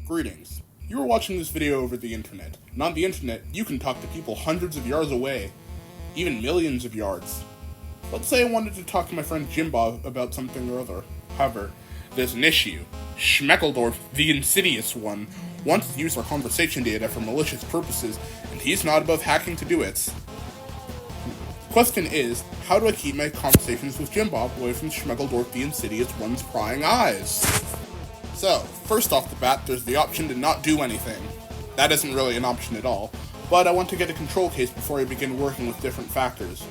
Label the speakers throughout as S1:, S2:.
S1: Greetings. You are watching this video over the internet, and on the internet, you can talk to people hundreds of yards away, even millions of yards. Let's say I wanted to talk to my friend Jim Bob about something or other. However, there's an issue. Schmeckledorf, the insidious one, wants to use our conversation data for malicious purposes, and he's not above hacking to do it. The question is, how do I keep my conversations with Jim Bob away from Schmeckledorf, the insidious one's prying eyes? So, first off the bat, there's the option to not do anything. That isn't really an option at all, but I want to get a control case before I begin working with different factors.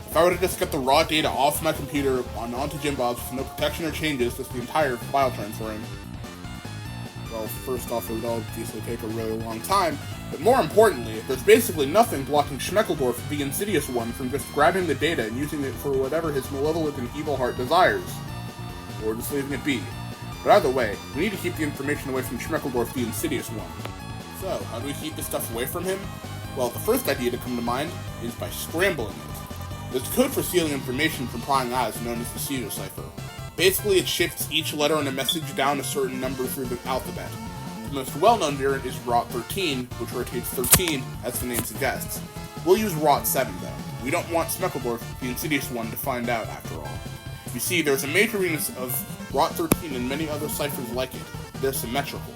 S1: If I were to just get the raw data off my computer and onto Jim Bob's with no protection or changes, just the entire file transferring, well, first off, it would obviously take a really long time, but more importantly, there's basically nothing blocking Schmeckledorf, the insidious one, from just grabbing the data and using it for whatever his malevolent and evil heart desires. Or just leaving it be. But either way, we need to keep the information away from Schmeckledorf, the insidious one. So, how do we keep this stuff away from him? Well, the first idea to come to mind is by scrambling it. There's code for stealing information from prying eyes known as the Caesar cipher. Basically, it shifts each letter in a message down a certain number through the alphabet. The most well-known variant is ROT13, which rotates 13, as the name suggests. We'll use ROT7, though. We don't want Schmeckledorf, the insidious one, to find out, after all. You see, there's a major weakness of ROT13 and many other ciphers like it. They're symmetrical.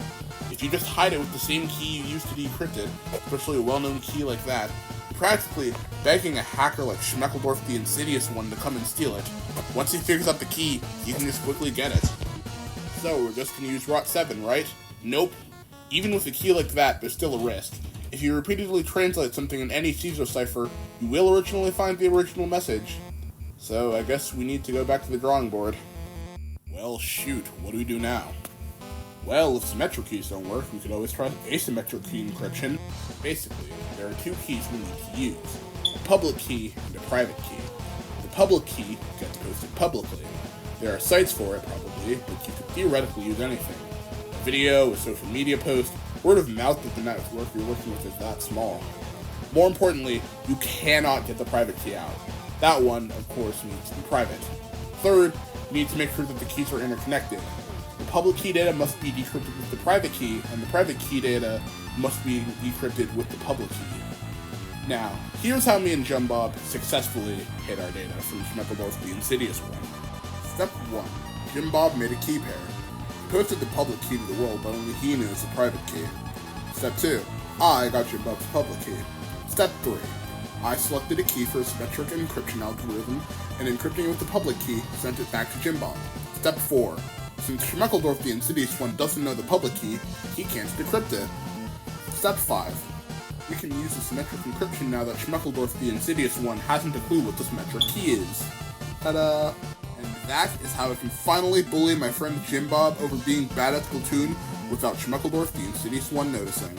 S1: If you just hide it with the same key you used to decrypt it, especially a well-known key like that, you're practically begging a hacker like Schmeckledorf, the insidious one, to come and steal it. Once he figures out the key, you can just quickly get it. So, we're just going to use ROT7, right? Nope. Even with a key like that, there's still a risk. If you repeatedly translate something in any Caesar cipher, you will originally find the original message. So, I guess we need to go back to the drawing board. Well, shoot, what do we do now? Well, if symmetric keys don't work, we could always try asymmetric key encryption. Basically, there are two keys we need to use, a public key and a private key. The public key gets posted publicly. There are sites for it, probably, but you could theoretically use anything. A video, a social media post, word of mouth that the network you're working with is that small. More importantly, you cannot get the private key out. That one, of course, needs to be private. Third, you need to make sure that the keys are interconnected. The public key data must be decrypted with the private key, and the private key data must be decrypted with the public key. Now, here's how me and Jim Bob successfully hid our data from Schmeckledorf, the insidious one. Step 1. Jim Bob made a key pair. He posted the public key to the world, but only he knows the private key. Step 2. I got Jim Bob's public key. Step 3. I selected a key for a symmetric encryption algorithm, and encrypting it with the public key sent it back to Jim Bob. Step 4. Since Schmeckledorf, the insidious one, doesn't know the public key, he can't decrypt it. Step 5. We can use the symmetric encryption now that Schmeckledorf, the insidious one, hasn't a clue what the symmetric key is. Ta-da! And that is how I can finally bully my friend Jim Bob over being bad at Splatoon without Schmeckledorf, the insidious one, noticing.